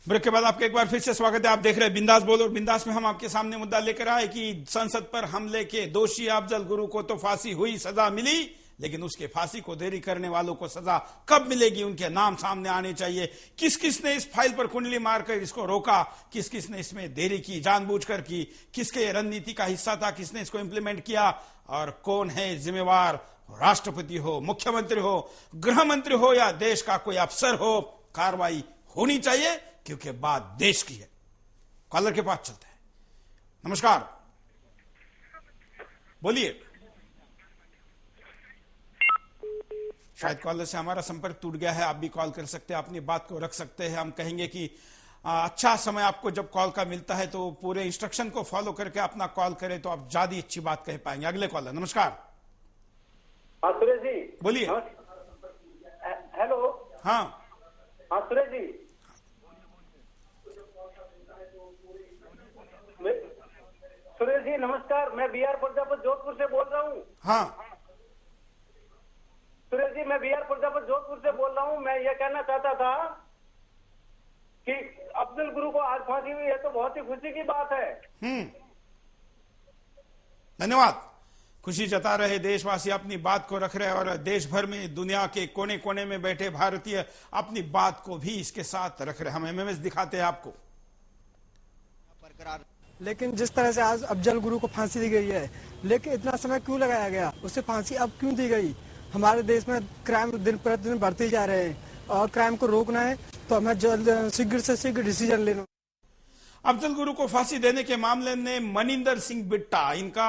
Break के बाद आपका एक बार फिर से स्वागत है। आप देख रहे हैं बिंदास बोल, और बिंदास में हम आपके सामने मुद्दा लेकर आए कि संसद पर हमले के दोषी अफजल गुरु को तो फांसी हुई, सजा मिली, लेकिन उसके फांसी को देरी करने वालों को सजा कब मिलेगी, उनके नाम सामने आने चाहिए। किस किस ने इस फाइल पर कुंडली मारकर इसको रोका, किस किस ने इसमें देरी की, जानबूझकर की, किसके रणनीति का हिस्सा था, किसने इसको इंप्लीमेंट किया, और कौन है जिम्मेवार, राष्ट्रपति हो, मुख्यमंत्री हो, गृह मंत्री हो या देश का कोई अफसर हो। कार्रवाई होनी चाहिए क्योंकि बात देश की है। कॉलर के पास चलते हैं। नमस्कार, बोलिए। शायद कॉलर से हमारा संपर्क टूट गया है। आप भी कॉल कर सकते हैं, अपनी बात को रख सकते हैं। हम कहेंगे कि अच्छा समय आपको जब कॉल का मिलता है तो पूरे इंस्ट्रक्शन को फॉलो करके अपना कॉल करें तो आप ज्यादा अच्छी बात कह पाएंगे। अगले कॉलर, नमस्कार। हाँ सुरेश जी, बोलिए। हेलो। हाँ सुरेश जी, सुरेश जी नमस्कार। मैं बीआर प्रजापत जोधपुर से बोल रहा हूँ। हाँ सुरेश जी, मैं बीआर प्रजापत जोधपुर से बोल रहा हूँ। मैं ये कहना चाहता था कि अफजल गुरु को आज फांसी हुई है तो बहुत ही खुशी की बात है। धन्यवाद। खुशी जता रहे देशवासी, अपनी बात को रख रहे, और देश भर में दुनिया के कोने कोने में बैठे भारतीय अपनी बात को भी इसके साथ रख रहे। हम एमएमएस दिखाते हैं आपको। लेकिन जिस तरह से आज अफजल गुरु को फांसी दी गई है, लेकिन इतना समय क्यों लगाया गया, उसे फांसी अब क्यों दी गई? हमारे देश में क्राइम दिन प्रतिदिन बढ़ते जा रहे हैं और क्राइम को रोकना है तो हमें जल्द शीघ्र से शीघ्र डिसीजन लेना। अफजल गुरु को फांसी देने के मामले में मनिंदर सिंह बिट्टा, इनका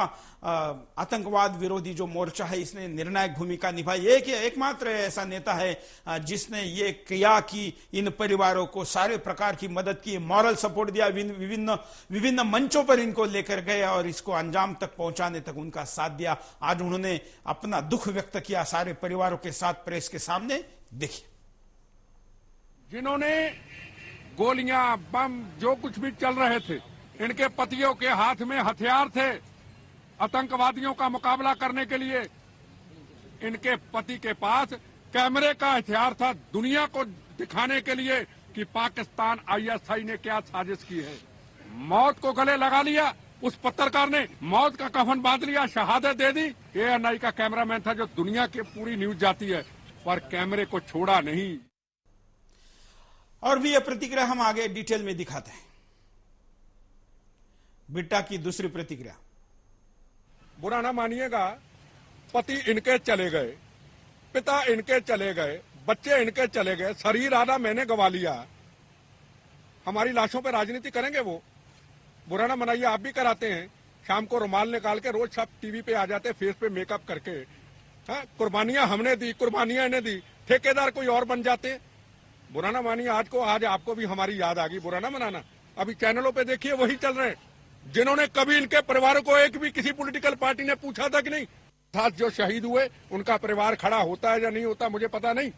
आतंकवाद विरोधी जो मोर्चा है, इसने निर्णायक भूमिका निभाई। एकमात्र ऐसा नेता है जिसने ये किया कि इन परिवारों को सारे प्रकार की मदद की, मॉरल सपोर्ट दिया, विभिन्न मंचों पर इनको लेकर गए और इसको अंजाम तक पहुंचाने तक उनका साथ दिया। आज उन्होंने अपना दुख व्यक्त किया सारे परिवारों के साथ प्रेस के सामने। देखिए। जिन्होंने गोलियां, बम, जो कुछ भी चल रहे थे, इनके पतियों के हाथ में हथियार थे आतंकवादियों का मुकाबला करने के लिए। इनके पति के पास कैमरे का हथियार था दुनिया को दिखाने के लिए कि पाकिस्तान आईएसआई ने क्या साजिश की है। मौत को गले लगा लिया, उस पत्रकार ने मौत का कफन बांध लिया, शहादत दे दी। एएनआई का कैमरामैन था जो दुनिया की पूरी न्यूज जाती है, पर कैमरे को छोड़ा नहीं। और भी यह प्रतिक्रिया हम आगे डिटेल में दिखाते हैं। बिट्टा की दूसरी प्रतिक्रिया। बुरा ना मानिएगा, पति इनके चले गए, पिता इनके चले गए, बच्चे इनके चले गए, शरीर आधा मैंने गवा लिया। हमारी लाशों पर राजनीति करेंगे वो? बुरा ना मनाइए, आप भी कराते हैं। शाम को रुमाल निकाल के रोज सब टीवी पे आ जाते, फेस पे मेकअप करके। कुर्बानियां हमने दी, कुर्बानियां इन्हें दी, ठेकेदार कोई और बन जाते। बुरा ना मानिए, आज आपको भी हमारी याद आ गई। बुरा ना मनाना। अभी चैनलों पे देखिए वही चल रहे हैं जिन्होंने कभी इनके परिवारों को एक भी किसी पॉलिटिकल पार्टी ने पूछा था कि नहीं। साथ जो शहीद हुए उनका परिवार खड़ा होता है या नहीं होता मुझे पता नहीं,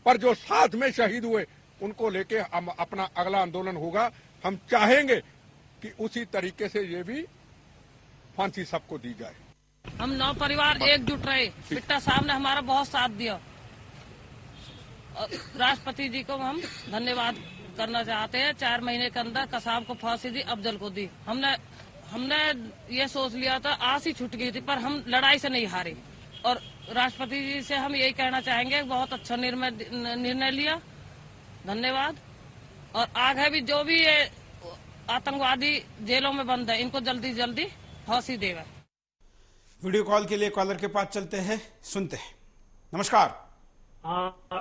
पर जो साथ में शहीद हुए उनको लेके हम अपना अगला आंदोलन होगा। हम चाहेंगे कि उसी तरीके से ये भी फांसी सबको दी जाए। हम 9 परिवार एकजुट रहे। बिट्टा साहब ने हमारा बहुत साथ दिया। राष्ट्रपति जी को हम धन्यवाद करना चाहते हैं। 4 महीने के अंदर कसाब को फांसी दी, अफजल को दी। हमने ये सोच लिया था, आस ही छूट गई थी, पर हम लड़ाई से नहीं हारे। और राष्ट्रपति जी से हम यही कहना चाहेंगे, बहुत अच्छा निर्णय लिया, धन्यवाद। और आगे भी जो भी ये आतंकवादी जेलों में बंद है, इनको जल्दी जल्दी फांसी देगा। वीडियो कॉल के लिए कॉलर के पास चलते हैं, सुनते हैं। नमस्कार।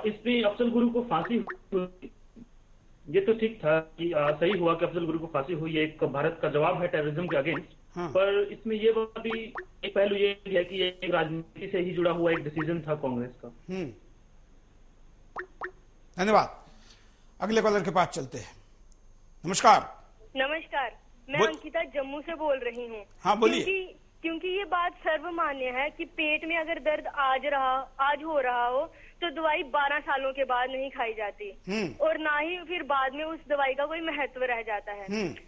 इसमें अफजल गुरु को फांसी हुई, ये तो ठीक था कि सही हुआ कि अफजल गुरु को फांसी हुई। एक भारत का जवाब है टेररिज्म के अगेंस्ट। पर इसमें ये बात भी एक पहलू ये है कि ये एक राजनीति से ही जुड़ा हुआ एक डिसीजन था कांग्रेस का। धन्यवाद। अगले कॉलर के पास चलते हैं। नमस्कार। नमस्कार, मैं अंकिता जम्मू से बोल रही हूँ। हाँ बोलिए। क्योंकि ये बात सर्वमान्य है कि पेट में अगर दर्द आज हो रहा हो तो दवाई 12 सालों के बाद नहीं खाई जाती, और ना ही फिर बाद में उस दवाई का कोई महत्व रह जाता है।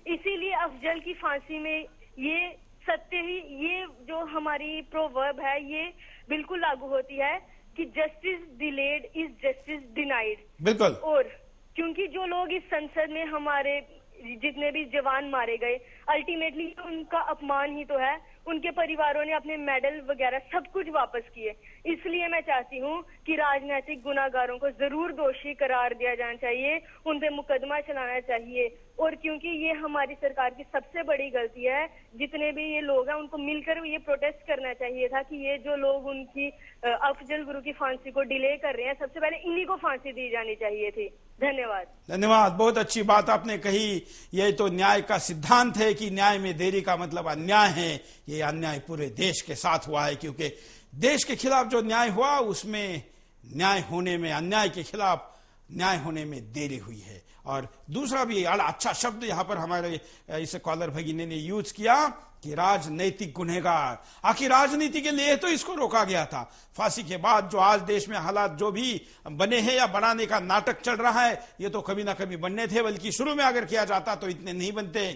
इसीलिए अफजल की फांसी में ये सत्य ही, ये जो हमारी प्रोवर्ब है, ये बिल्कुल लागू होती है कि justice delayed is justice denied. बिल्कुल। और क्योंकि जो लोग इस संसद में हमारे जितने भी जवान मारे गए, अल्टीमेटली उनका अपमान ही तो है। उनके परिवारों ने अपने मेडल वगैरह सब कुछ वापस किए। इसलिए मैं चाहती हूँ कि राजनीतिक गुनाहगारों को जरूर दोषी करार दिया जाना चाहिए, उन पे मुकदमा चलाना चाहिए। और क्योंकि ये हमारी सरकार की सबसे बड़ी गलती है, जितने भी ये लोग हैं उनको मिलकर ये प्रोटेस्ट करना चाहिए था कि ये जो लोग उनकी अफजल गुरु की फांसी को डिले कर रहे हैं, सबसे पहले इन्हीं को फांसी दी जानी चाहिए थी। धन्यवाद। धन्यवाद, बहुत अच्छी बात आपने कही। यह तो न्याय का सिद्धांत है कि न्याय में देरी का मतलब अन्याय है। ये अन्याय पूरे देश के साथ हुआ है, क्योंकि देश के खिलाफ जो न्याय हुआ उसमें न्याय होने में, अन्याय के खिलाफ न्याय होने में देरी हुई है। और दूसरा भी अच्छा शब्द यहां पर हमारे इस कॉलर भगिनी ने यूज किया कि राजनीतिक गुनहगार। आखिर राजनीति के लिए तो इसको रोका गया था। फांसी के बाद जो आज देश में हालात जो भी बने हैं या बनाने का नाटक चल रहा है, ये तो कभी ना कभी बनने थे, बल्कि शुरू में अगर किया जाता तो इतने नहीं बनते।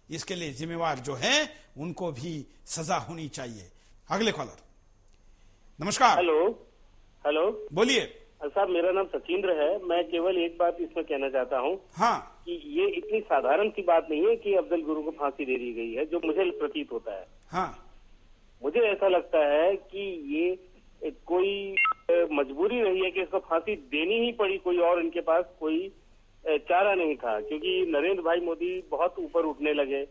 इसके लिए जिम्मेवार जो हैं उनको भी सजा होनी चाहिए। अगले कॉलर, नमस्कार। हेलो, बोलिए साहब। मेरा नाम सचिंद्र है। मैं केवल एक बात इसमें कहना चाहता हूँ कि ये इतनी साधारण सी बात नहीं है कि अफजल गुरु को फांसी दे दी गई है, जो मुझे प्रतीत होता है। मुझे ऐसा लगता है कि ये कोई मजबूरी रही है कि इसको फांसी देनी ही पड़ी, कोई और इनके पास कोई चारा नहीं था, क्योंकि नरेंद्र भाई मोदी बहुत ऊपर उठने लगे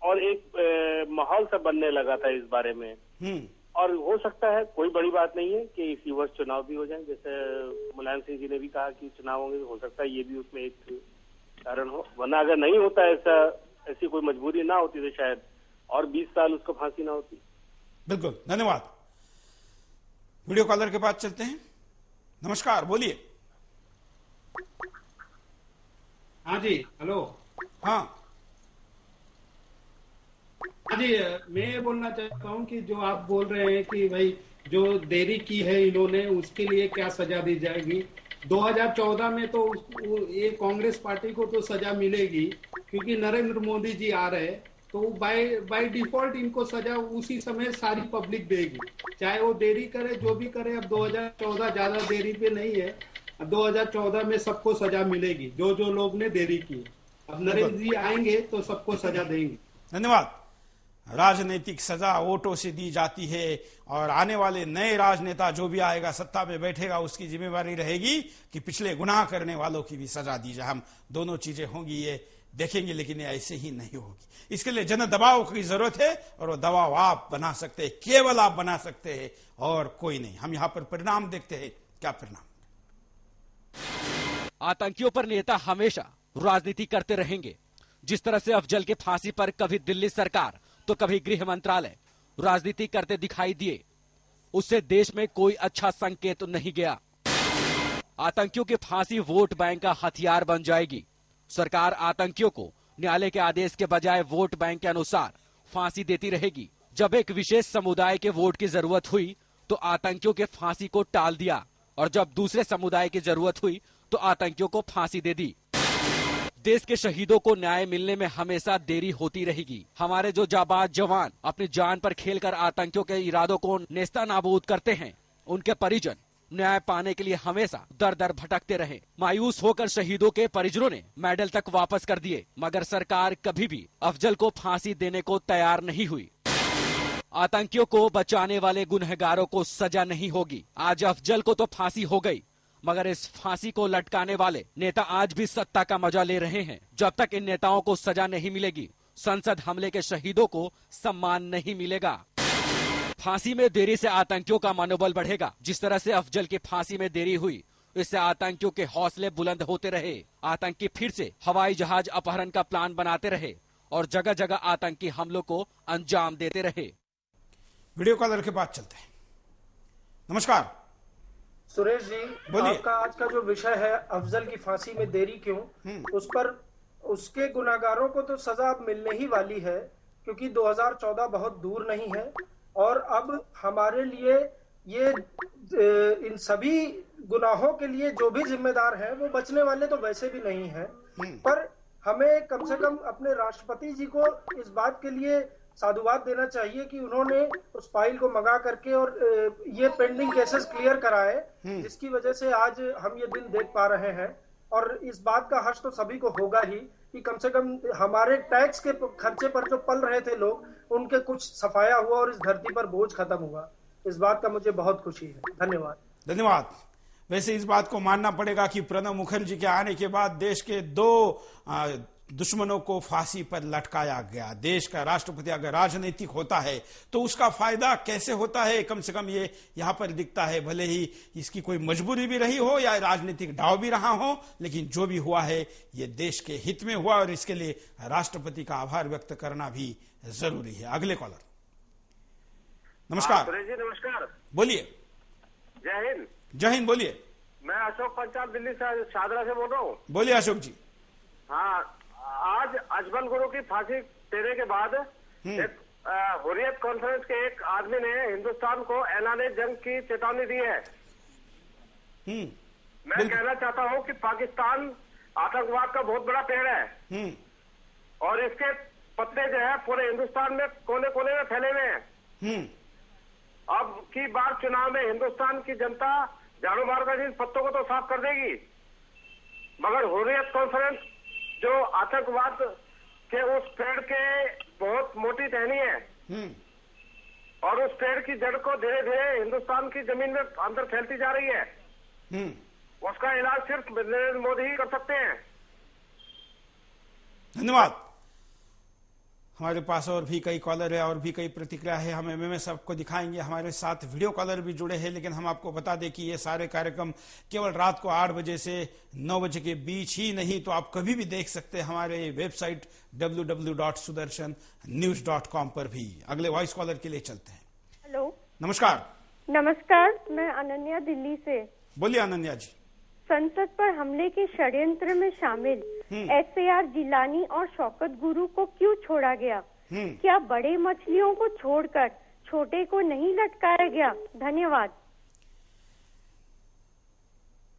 और एक माहौल सा बनने लगा था इस बारे में। और हो सकता है, कोई बड़ी बात नहीं है कि इसी वर्ष चुनाव भी हो जाए, जैसे मुलायम सिंह जी ने भी कहा कि चुनाव होंगे, हो सकता है ये भी उसमें एक कारण हो। वरना अगर नहीं होता ऐसी कोई मजबूरी ना होती तो शायद और 20 साल उसको फांसी ना होती। बिल्कुल, धन्यवाद। वीडियो कॉलर के पास चलते हैं। नमस्कार, बोलिए। हाँ जी, हेलो। हाँ जी, मैं ये बोलना चाहता हूँ कि जो आप बोल रहे हैं कि भाई जो देरी की है इन्होंने, उसके लिए क्या सजा दी जाएगी। 2014 में तो ये कांग्रेस पार्टी को तो सजा मिलेगी, क्योंकि नरेंद्र मोदी जी आ रहे, तो बाय डिफॉल्ट इनको सजा उसी समय सारी पब्लिक देगी, चाहे वो देरी करे, जो भी करे। अब 2014 ज्यादा देरी पे नहीं है, अब 2014 में सबको सजा मिलेगी, जो लोग ने देरी की। अब नरेंद्र जी आएंगे तो सबको सजा देंगे। धन्यवाद। राजनीतिक सजा वोटों से दी जाती है, और आने वाले नए राजनेता जो भी आएगा, सत्ता में बैठेगा, उसकी जिम्मेवारी रहेगी कि पिछले गुनाह करने वालों की भी सजा दी जाए। हम दोनों चीजें होंगी ये देखेंगे, लेकिन ये ऐसे ही नहीं होगी। इसके लिए जन दबाव की जरूरत है, और वो दबाव आप बना सकते हैं, केवल आप बना सकते हैं और कोई नहीं। हम यहां पर परिणाम देखते हैं, क्या परिणाम। आतंकियों पर नेता हमेशा राजनीति करते रहेंगे। जिस तरह से अफजल के फांसी पर कभी दिल्ली सरकार तो कभी गृह मंत्रालय राजनीति करते दिखाई दिए, उससे देश में कोई अच्छा संकेत नहीं गया। आतंकियों की फांसी वोट बैंक का हथियार बन जाएगी। सरकार आतंकियों को न्यायालय के आदेश के बजाय वोट बैंक के अनुसार फांसी देती रहेगी। जब एक विशेष समुदाय के वोट की जरूरत हुई तो आतंकियों के फांसी को टाल दिया, और जब दूसरे समुदाय की जरूरत हुई तो आतंकियों को फांसी दे दी। देश के शहीदों को न्याय मिलने में हमेशा देरी होती रहेगी। हमारे जो जाबाज जवान अपनी जान पर खेलकर आतंकियों के इरादों को नेस्तनाबूद करते हैं, उनके परिजन न्याय पाने के लिए हमेशा दर दर भटकते रहे। मायूस होकर शहीदों के परिजनों ने मेडल तक वापस कर दिए, मगर सरकार कभी भी अफजल को फांसी देने को तैयार नहीं हुई। आतंकियों को बचाने वाले गुनहगारों को सजा नहीं होगी। आज अफजल को तो फांसी हो गई, मगर इस फांसी को लटकाने वाले नेता आज भी सत्ता का मजा ले रहे हैं। जब तक इन नेताओं को सजा नहीं मिलेगी, संसद हमले के शहीदों को सम्मान नहीं मिलेगा। फांसी में देरी से आतंकियों का मनोबल बढ़ेगा। जिस तरह से अफजल की फांसी में देरी हुई, इससे आतंकियों के हौसले बुलंद होते रहे। आतंकी फिर से हवाई जहाज अपहरण का प्लान बनाते रहे और जगह जगह आतंकी हमलों को अंजाम देते रहे। वीडियो कॉलर के पास चलते हैं। नमस्कार सुरेश जी, आपका आज का जो विषय है अफजल की फांसी में देरी क्यों, उस पर उसके गुनाहगारों को तो सजा अब मिलने ही वाली है, क्योंकि 2014 बहुत दूर नहीं है। और अब हमारे लिए ये इन सभी गुनाहों के लिए जो भी जिम्मेदार हैं वो बचने वाले तो वैसे भी नहीं हैं, पर हमें कम से कम अपने राष्ट्रपति जी को इस बात के लिए साधुवाद देना चाहिए कि उन्होंने उस फाइल को मंगा करके और ये पेंडिंग केसेस क्लियर कराए, जिसकी वजह से आज हम ये दिन देख पा रहे हैं। और इस बात का हर्ष तो सभी को होगा ही कि कम से कम हमारे टैक्स के खर्चे पर जो पल रहे थे लोग, उनके कुछ सफाया हुआ और इस धरती पर बोझ खत्म हुआ। इस बात का मुझे बहुत खुशी है। धन्यवाद। धन्यवाद। वैसे इस बात को मानना पड़ेगा कि प्रणब मुखर्जी के आने के बाद देश के 2 दुश्मनों को फांसी पर लटकाया गया। देश का राष्ट्रपति अगर राजनीतिक होता है तो उसका फायदा कैसे होता है, कम से कम ये यहां पर दिखता है। भले ही इसकी कोई मजबूरी भी रही हो या राजनीतिक डाव भी रहा हो, लेकिन जो भी हुआ है ये देश के हित में हुआ और इसके लिए राष्ट्रपति का आभार व्यक्त करना भी जरूरी है। अगले कॉलर। नमस्कार। सुरेश जी नमस्कार। बोलिए। जय हिंद। जय हिंद। बोलिए। मैं अशोक पंचाल दिल्ली से शादरा से बोल रहा हूँ। बोलिए अशोक जी। हाँ, आज अजमल गुरु की फांसी देने के बाद एक हुर्रियत कॉन्फ्रेंस के एक आदमी ने हिंदुस्तान को ऐलाने जंग की चेतावनी दी है। मैं कहना चाहता हूँ कि पाकिस्तान आतंकवाद का बहुत बड़ा पेड़ है और इसके पत्ते जो है पूरे हिंदुस्तान में कोने कोने में फैले हुए हैं। अब की बार चुनाव में हिंदुस्तान की जनता झाड़ू मारकर इन पत्तों को तो साफ कर देगी, मगर हुर्रियत कॉन्फ्रेंस जो आतंकवाद के उस पेड़ के बहुत मोटी टहनी है और उस पेड़ की जड़ को धीरे धीरे हिंदुस्तान की जमीन में अंदर फैलती जा रही है। उसका इलाज सिर्फ नरेंद्र मोदी ही कर सकते हैं। धन्यवाद। हमारे पास और भी कई कॉलर है और भी कई प्रतिक्रिया है, हम एमएमएस आपको दिखाएंगे। हमारे साथ वीडियो कॉलर भी जुड़े हैं, लेकिन हम आपको बता दें कि ये सारे कार्यक्रम केवल रात को 8 बजे से 9 बजे के बीच ही नहीं, तो आप कभी भी देख सकते हैं हमारे वेबसाइट www.sudarshannews.com पर भी। अगले वॉइस कॉलर के लिए चलते हैं। हेलो, नमस्कार। नमस्कार, मैं अनन्या दिल्ली से। बोलिए अनन्या जी। संसद पर हमले के षड्यंत्र में शामिल SAR जिलानी और शौकत गुरु को क्यों छोड़ा गया? क्या बड़े मछलियों को छोड़कर छोटे को नहीं लटकाया गया? धन्यवाद।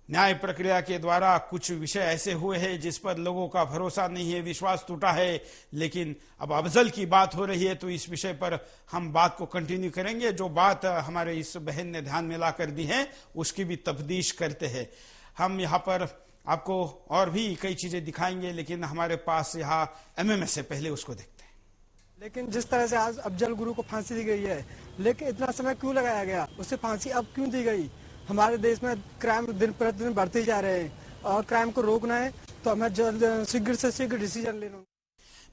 न्याय प्रक्रिया के द्वारा कुछ विषय ऐसे हुए हैं जिस पर लोगों का भरोसा नहीं है, विश्वास टूटा है, लेकिन अब अफजल की बात हो रही है तो इस विषय पर हम बात को कंटिन्यू करेंगे। जो बात हमारे इस बहन ने ध्यान में ला कर दी है उसकी भी तफ्तीश करते हैं। हम यहाँ पर आपको और भी कई चीजें दिखाएंगे, लेकिन हमारे पास यहाँ एमएमएस से पहले उसको देखते हैं। लेकिन जिस तरह से आज अफजल गुरु को फांसी दी गई है, लेकिन इतना समय क्यों लगाया गया? उसे फांसी अब क्यों दी गई? हमारे देश में क्राइम दिन प्रतिदिन बढ़ते जा रहे हैं और क्राइम को रोकना है तो हमें जल्द शीघ्र से शीघ्र डिसीजन लेना।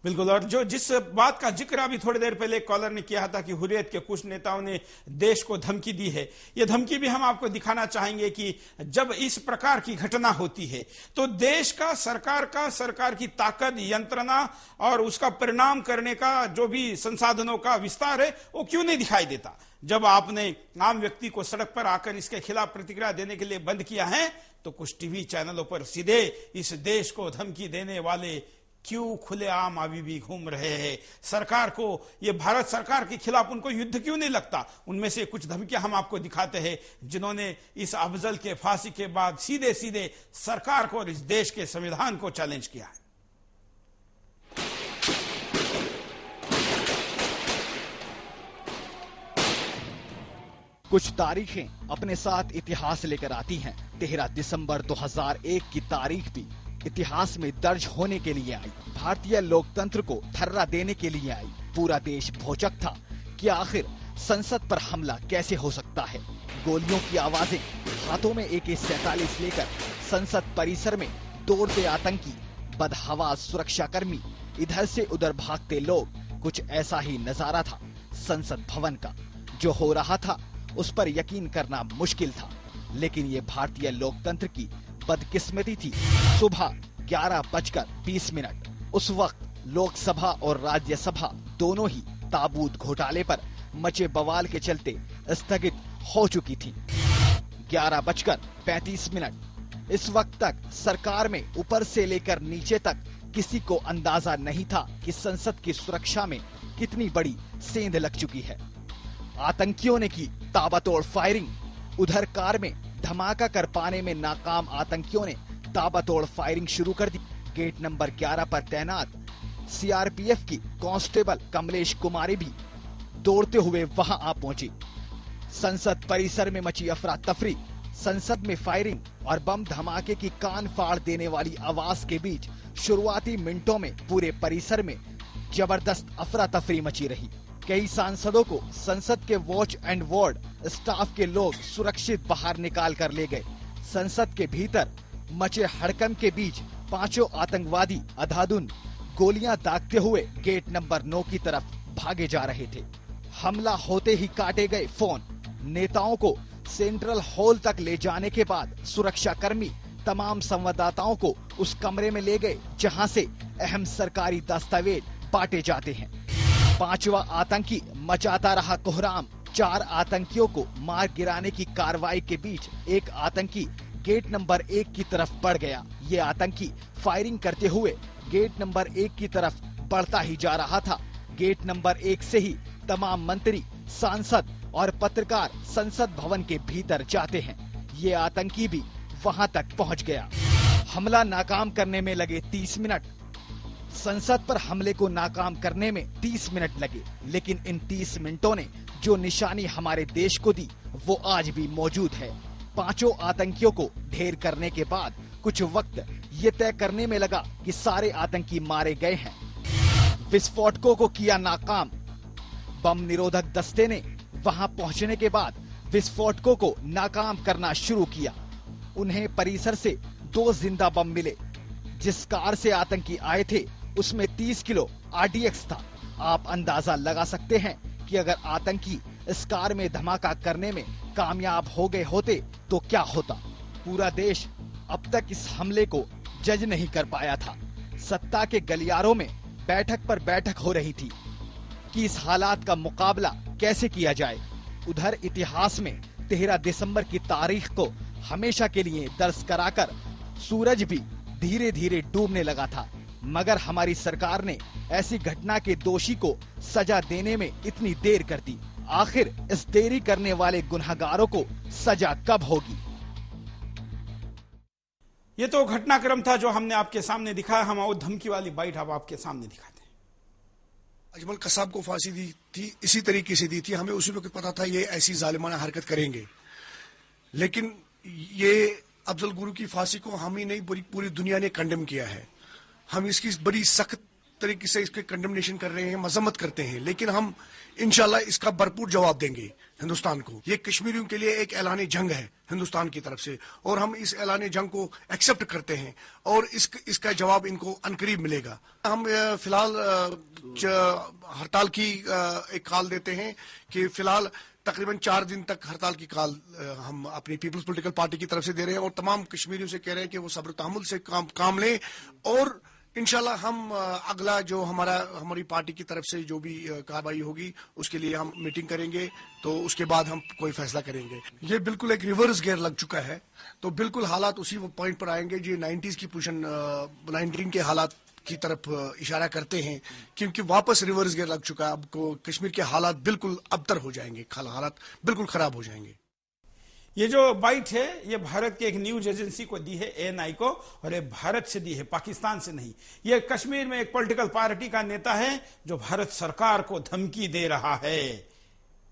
बिल्कुल। और जो जिस बात का जिक्र अभी थोड़ी देर पहले कॉलर ने किया था कि हुर्रियत के कुछ नेताओं ने देश को धमकी दी है, ये धमकी भी हम आपको दिखाना चाहेंगे कि जब इस प्रकार की घटना होती है तो देश का, सरकार की ताकत, यंत्रणा और उसका परिणाम करने का जो भी संसाधनों का विस्तार है वो क्यों नहीं दिखाई देता। जब आपने आम व्यक्ति को सड़क पर आकर इसके खिलाफ प्रतिक्रिया देने के लिए बंद किया है तो कुछ टीवी चैनलों पर सीधे इस देश को धमकी देने वाले क्यों खुलेआम अभी भी घूम रहे हैं। सरकार को, ये भारत सरकार के खिलाफ उनको युद्ध क्यों नहीं लगता? उनमें से कुछ धमकियां हम आपको दिखाते हैं जिन्होंने इस अफजल के फांसी के बाद सीधे सीधे सरकार को और इस देश के संविधान को चैलेंज किया है। कुछ तारीखें अपने साथ इतिहास लेकर आती हैं। 13 दिसंबर 2001 की तारीख भी इतिहास में दर्ज होने के लिए आई। भारतीय लोकतंत्र को थर्रा देने के लिए आई। पूरा देश भौचक था कि आखिर संसद पर हमला कैसे हो सकता है। गोलियों की आवाजें, हाथों में AK-47 लेकर संसद परिसर में दौड़ते आतंकी, बदहवास सुरक्षाकर्मी, इधर से उधर भागते लोग, कुछ ऐसा ही नजारा था संसद भवन का। जो हो रहा था उस पर यकीन करना मुश्किल था, लेकिन ये भारतीय लोकतंत्र की बदकिस्मती थी। सुबह 11:20 उस वक्त लोकसभा और राज्यसभा दोनों ही ताबूत घोटाले पर मचे बवाल के चलते स्थगित हो चुकी थी। 11:35 इस वक्त तक सरकार में ऊपर से लेकर नीचे तक किसी को अंदाजा नहीं था कि संसद की सुरक्षा में कितनी बड़ी सेंध लग चुकी है। आतंकियों ने की ताबड़तोड़ फायरिंग। उधर कार में धमाका कर पाने में नाकाम आतंकियों ने ताबड़तोड़ फायरिंग शुरू कर दी। गेट नंबर 11 पर तैनात CRPF की कांस्टेबल कमलेश कुमारी भी दौड़ते हुए वहां आ पहुंची। संसद परिसर में मची अफरा तफरी, संसद में फायरिंग और बम धमाके की कान फाड़ देने वाली आवाज के बीच शुरुआती मिनटों में पूरे परिसर में जबरदस्त अफरा तफरी मची रही। कई सांसदों को संसद के वॉच एंड वार्ड स्टाफ के लोग सुरक्षित बाहर निकाल कर ले गए। संसद के भीतर मचे हड़कंप के बीच पांचों आतंकवादी अंधाधुंध गोलियां दागते हुए गेट नंबर 9 की तरफ भागे जा रहे थे। हमला होते ही काटे गए फोन। नेताओं को सेंट्रल हॉल तक ले जाने के बाद सुरक्षा कर्मी तमाम संवाददाताओं को उस कमरे में ले गए जहां से अहम सरकारी दस्तावेज बांटे जाते हैं। पांचवा आतंकी मचाता रहा कोहराम। 4 आतंकियों को मार गिराने की कार्रवाई के बीच एक आतंकी गेट नंबर 1 की तरफ बढ़ गया। ये आतंकी फायरिंग करते हुए गेट नंबर 1 की तरफ बढ़ता ही जा रहा था। गेट नंबर 1 से ही तमाम मंत्री, सांसद और पत्रकार संसद भवन के भीतर जाते हैं। ये आतंकी भी वहां तक पहुंच गया। हमला नाकाम करने में लगे 30 मिनट। संसद पर हमले को नाकाम करने में 30 मिनट लगे, लेकिन इन 30 मिनटों ने जो निशानी हमारे देश को दी वो आज भी मौजूद है। पांचों आतंकियों को ढेर करने के बाद कुछ वक्त ये तय करने में लगा कि सारे आतंकी मारे गए हैं। विस्फोटकों को किया नाकाम। बम निरोधक दस्ते ने वहां पहुंचने के बाद विस्फोटकों को नाकाम करना शुरू किया। उन्हें परिसर से 2 जिंदा बम मिले। जिस कार से आतंकी आए थे उसमें 30 किलो RDX था। आप अंदाजा लगा सकते हैं कि अगर आतंकी इस कार में धमाका करने में कामयाब हो गए होते तो क्या होता। पूरा देश अब तक इस हमले को जज नहीं कर पाया था। सत्ता के गलियारों में बैठक पर बैठक हो रही थी कि इस हालात का मुकाबला कैसे किया जाए। उधर इतिहास में 13 दिसंबर की तारीख को हमेशा के लिए दर्ज कराकर सूरज भी धीरे धीरे डूबने लगा था, मगर हमारी सरकार ने ऐसी घटना के दोषी को सजा देने में इतनी देर कर दी। आखिर इस देरी करने वाले गुनहगारों को सजा कब होगी? ये तो घटनाक्रम था जो हमने आपके सामने दिखाया। हम वो धमकी वाली बाइट अब आपके सामने दिखाते हैं। अजमल कसाब को फांसी दी थी, इसी तरीके से दी थी। हमें उसी वक्त पता था ये ऐसी जालिमाना हरकत करेंगे, लेकिन ये अफजल गुरु की फांसी को हम ही नहीं पूरी दुनिया ने कंडेम किया है। हम इसकी बड़ी सख्त तरीके से इसके कंडेमनेशन कर रहे हैं, मजम्मत करते हैं, लेकिन हम इंशाल्लाह इसका भरपूर जवाब देंगे हिंदुस्तान को। ये कश्मीरियों के लिए एक ऐलान जंग है हिंदुस्तान की तरफ से, और हम इस ऐलान जंग को एक्सेप्ट करते हैं और इसका जवाब इनको अनकरीब मिलेगा। हम फिलहाल हड़ताल की एक कॉल देते हैं कि फिलहाल तकरीबन 4 दिन तक हड़ताल की कॉल हम अपनी पीपल्स पॉलिटिकल पार्टी की तरफ से दे रहे हैं और तमाम कश्मीरियों से कह रहे हैं कि वो सब्र तहम्मुल से काम लें, और इंशाल्लाह हम अगला जो हमारी पार्टी की तरफ से जो भी कार्रवाई होगी उसके लिए हम मीटिंग करेंगे, तो उसके बाद हम कोई फैसला करेंगे। ये बिल्कुल एक रिवर्स गियर लग चुका है, तो बिल्कुल हालात उसी पॉइंट पर आएंगे जो 90s की पोजीशन 19 के हालात की तरफ इशारा करते हैं, क्योंकि वापस रिवर्स गियर लग चुका है। अब कश्मीर के हालात बिल्कुल अबतर हो जाएंगे, हालात बिल्कुल खराब हो जाएंगे। ये जो बाइट है ये भारत के एक न्यूज एजेंसी को दी है, ANI को, और ये भारत से दी है, पाकिस्तान से नहीं। ये कश्मीर में एक पॉलिटिकल पार्टी का नेता है जो भारत सरकार को धमकी दे रहा है।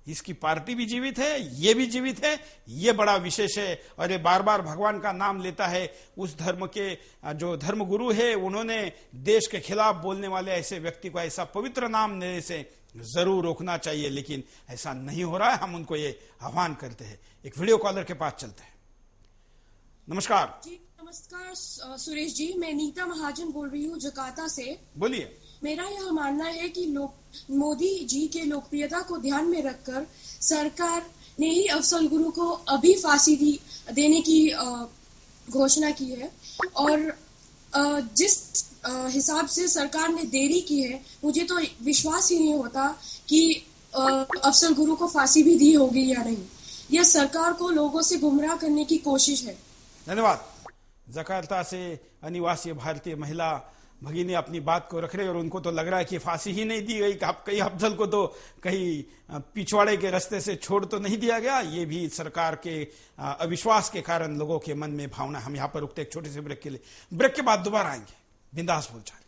इसकी पार्टी भी जीवित है, ये भी जीवित है, ये बड़ा विशेष है। और ये बार बार भगवान का नाम लेता है। उस धर्म के जो धर्मगुरु है उन्होंने देश के खिलाफ बोलने वाले ऐसे व्यक्ति को ऐसा पवित्र नाम देने से जरूर रोकना चाहिए, लेकिन ऐसा नहीं हो रहा है। हम उनको ये आह्वान करते हैं। एक वीडियो कॉलर के पास चलते हैं। नमस्कार जी। नमस्कार सुरेश जी, मैं नीता महाजन बोल रही हूँ जकार्ता से। बोलिए। मेरा यह मानना है कि मोदी जी के लोकप्रियता को ध्यान में रखकर सरकार ने ही अफजल गुरु को अभी फांसी देने की घोषणा की है, और जिस हिसाब से सरकार ने देरी की है, मुझे तो विश्वास ही नहीं होता कि अफजल गुरु को फांसी भी दी होगी या नहीं। यह सरकार को लोगों से गुमराह करने की कोशिश है। धन्यवाद। जकार्ता से अनिवासी भारतीय महिला भगिनी अपनी बात को रख रहे, और उनको तो लग रहा है कि फांसी ही नहीं दी गई। कहीं अफजल को तो कहीं पिछवाड़े के रास्ते से छोड़ तो नहीं दिया गया। ये भी सरकार के अविश्वास के कारण लोगों के मन में भावना। हम यहाँ पर रुकते एक छोटे से ब्रेक के लिए। ब्रेक के बाद दोबारा आएंगे। बिंदास बोलचाल।